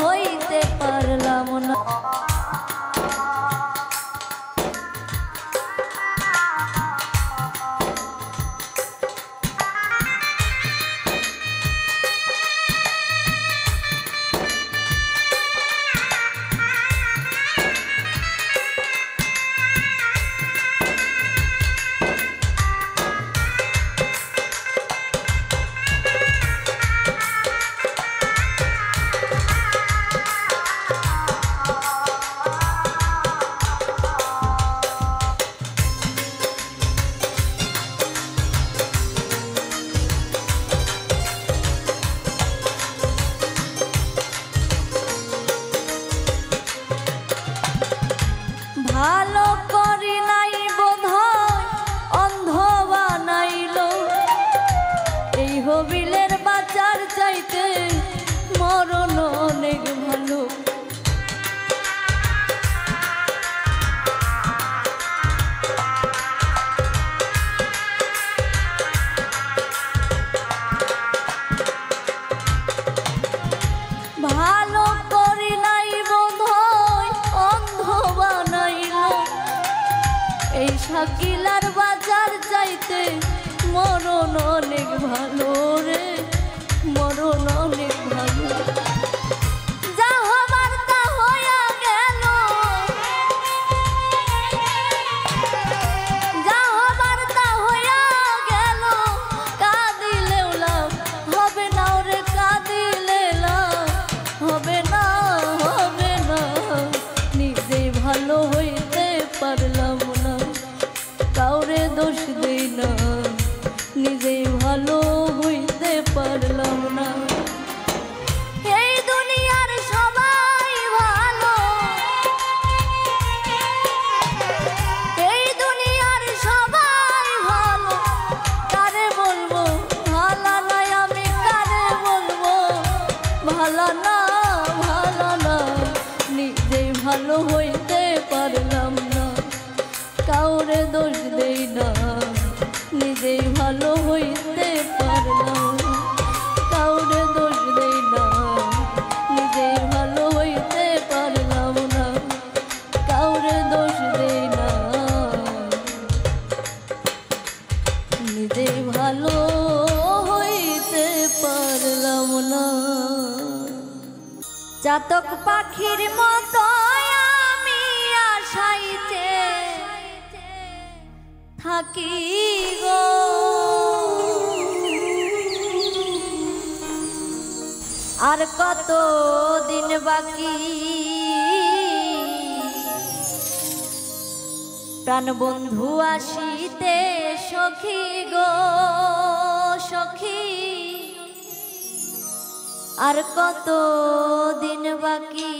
হইতে পারলাম না। ভালো করি নাই বোধহয় অন্ধ বানাইল, এই হবিলের বাজার চাইতে মরণ অনেক ভালো। ভালো করি নাই বোধহয় অন্ধ বানাইল, এই শাকিলার বাজার চাইতে মরণ অনেক ভালো রে, মরণ অনেক ভালো। যা হবার তা হইয়া গেল, যা হবার তা হইয়া গেল, কাঁদিলেও লাভ হবে না ওরে, কাঁদিলে লাভ হবে না, হবে না। নিজেই ভালো হইতে পারলাম না, কাউরে দোষ দেই না, নিজেই ভালো হইতে পারলাম না। এই দুনিয়ার সবাই ভালো, এই দুনিয়ার সবাই ভালো, কারে বলবো ভালো নয় আমি, কারে বলবো ভালো না, ভালো না। নিজেই ভালো হইতে পারলাম না, কাউরে দোষ দেই না, নিজেই ভালো হইতে পারলাম না, কাউরে দোষ দেই না, নিজেই ভালো হইতে পারলাম না, কাউরে দোষ দেই না, নিজেই ভালো হইতে পারলাম না। চাতক পাখির মতো আমি আশাইতে থাকি গো, আর কত দিন বাকি, প্রাণ বন্ধু আসিতে সখী গো সখী, আর কত দিন বাকি।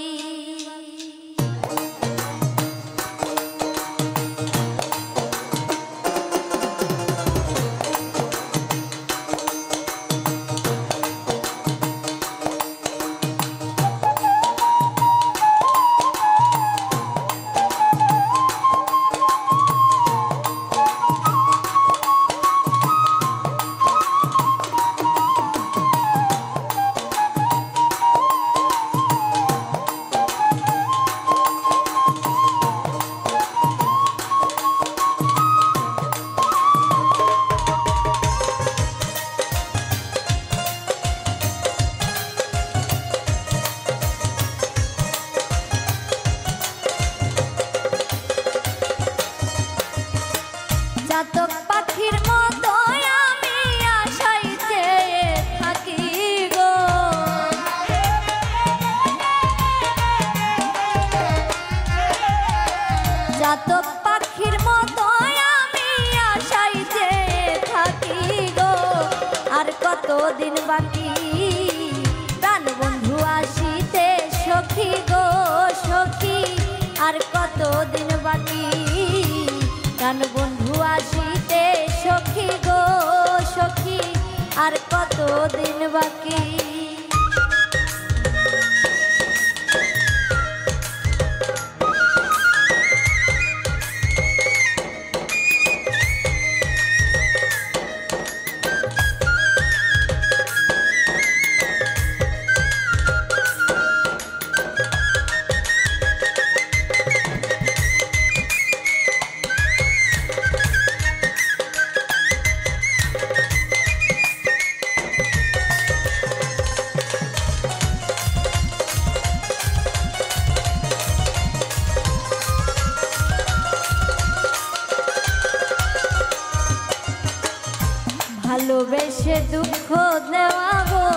ভালোবেসে দুঃখ দেওয়া গো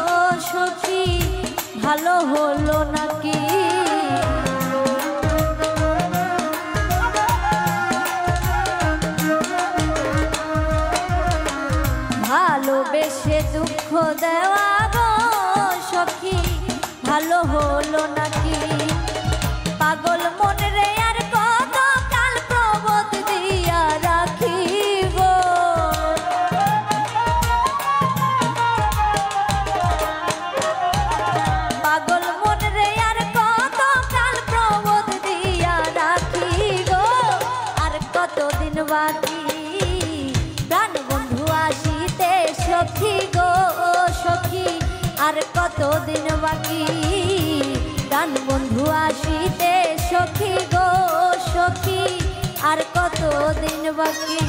সখী ভালো হলো নাকি? ভালোবেসে দুঃখ দেওয়া গো সখী ভালো হলো নাকি? পাগল মন রে আর কত কাল প্রবোধ দিয়া রাখি গো। পাগল মন রে আর কত কাল প্রবোধ দিয়া রাখি গো। আর কতদিন বাকি প্রাণ বন্ধু আসিতে সখী গো সখী। আর কতদিন বাকি প্রাণ বন্ধু আসিতে সখী গো সখী। আর কতদিন বাকি?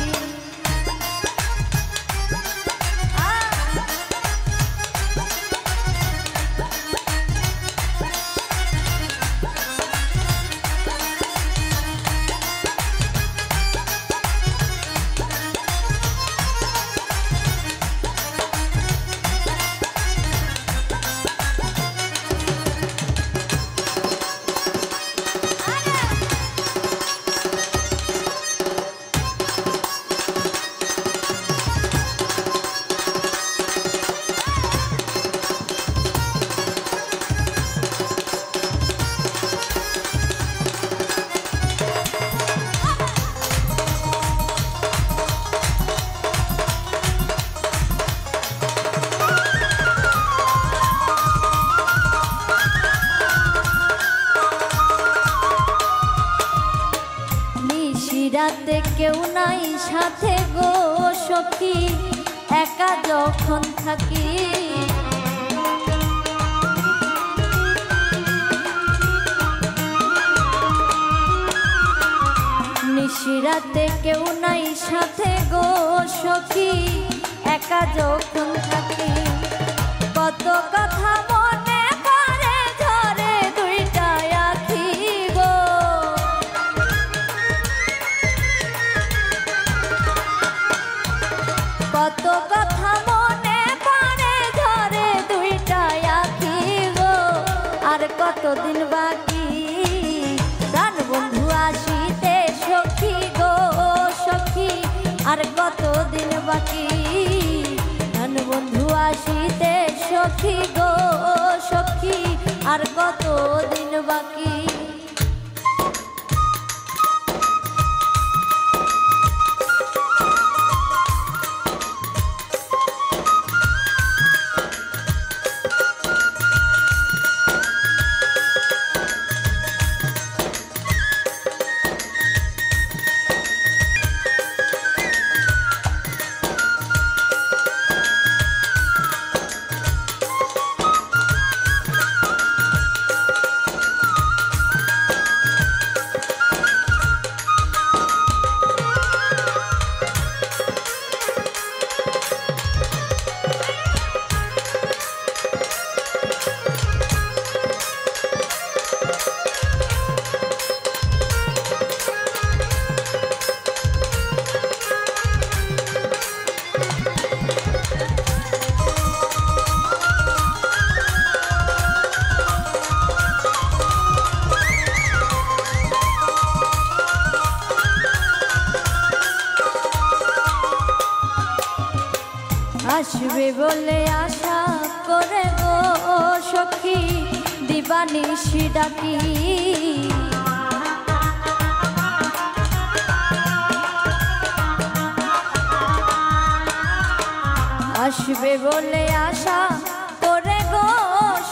রাতে কেউ নাই সাথে গো সখী একা যখন থাকি। নিশিরাতে কেউ নাই সাথে গো সখী একা যখন থাকি। কত কথা মনে পড়ে ঝরে দুইটা আখি গো। কত কথা মনে পড়ে ঝরে দুইটা আখি গো। আর কতদিন বাকি প্রাণ বন্ধু আসিতে সখী গো সখী। আর কতদিন বাকি প্রাণ বন্ধু আসিতে সখী গো সখী। আর কতদিন বাকি? আসবে বলে আশা করে গো সখী দিবানিশি ডাকি। আসবে বলে আশা করে গো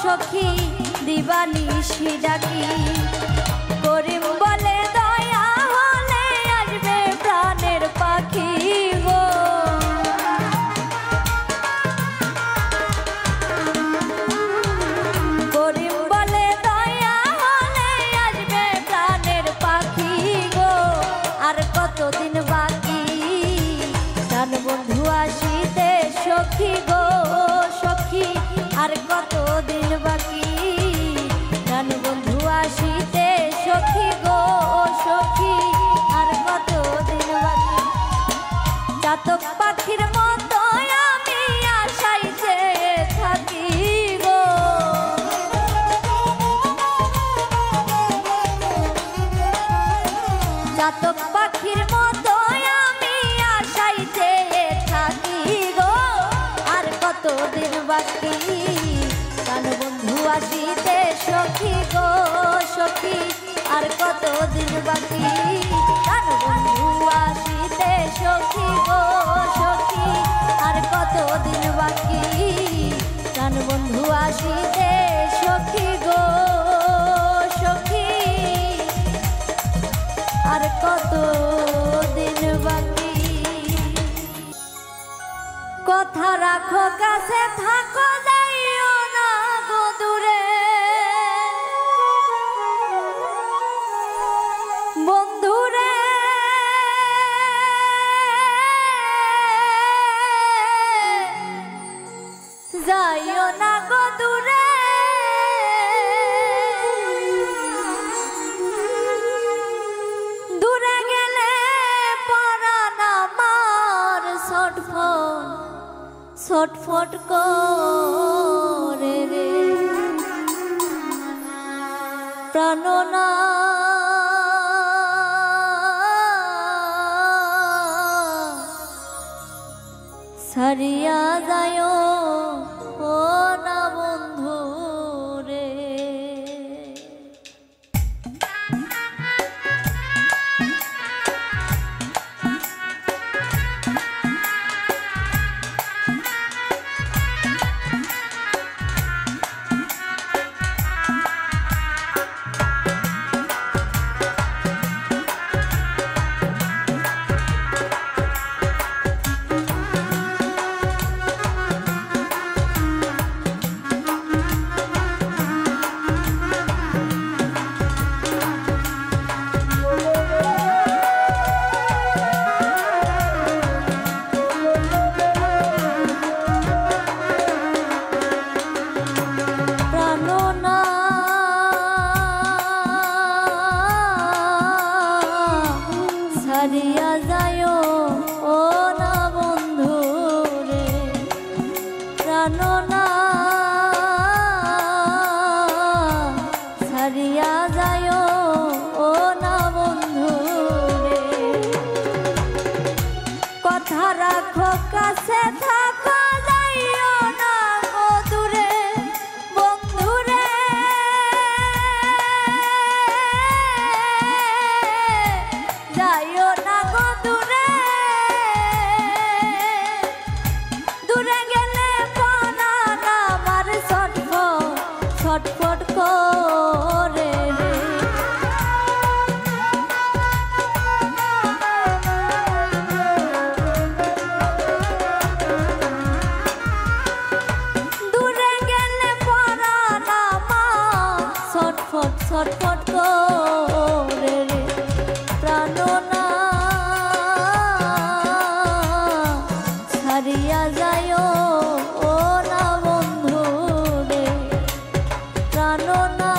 সখী দিবানিশি ডাকি। করিম বলে দয়া হলে আসবে প্রাণের পাখি গো। করিম বলে দয়া হলে আসবে প্রাণের পাখি গো। আর কতদিন বাকি প্রাণ বন্ধু আসিতে সখী গো সখী। আর কতদিন বাকি প্রাণ বন্ধু আসিতে আসিতে সখী গো সখী আর কতদিন বাকি প্রাণ বন্ধু আসিতে সখী গো সখী আর কতদিন বাকি প্রাণ বন্ধু আসিতে সখী গো সখী আর কতদিন বাকি কথা রাখো কাছে থাকো যাইও না গো দূরে বন্ধুরে যাইও না গো দূরে দূরে গেলে পরাণ আমার ছটফট করে রে প্রাণনা ছাড়িয়া যায় ও না বন্ধু রে ছাড়িয়া যায় ও না বন্ধু রে প্রাণনা ছাড়িয়া যায় ও না বন্ধু রে কথা রাখো কাছে থাকো যাইও না গো দূরে বন্ধুরে যাইও না গো দূরে দূরে গেলে প্রাণ আমার ছটফট করে রে দূরে গেলে প্রাণ আমার ছটফট করে রে প্রাণনা ছাড়িয়া যায় ও না বন্ধু রে প্রাণনা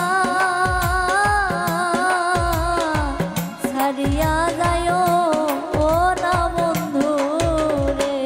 ছাড়িয়া যায় ও না বন্ধু রে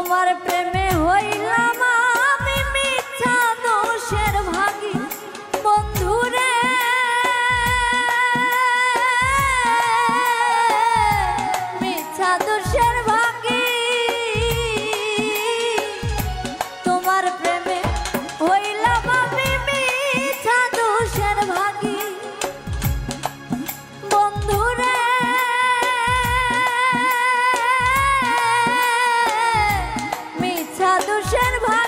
তোমার প্রেমে হইলাম আমি মিথ্যা দোষের ভাগী বন্ধুরে মিথ্যা দোষের ভাগী তোমার প্রেমে হইলাম আমি মিথ্যা দোষের ভাগী বন্ধুরে মিথ্যা দোষের ভাগী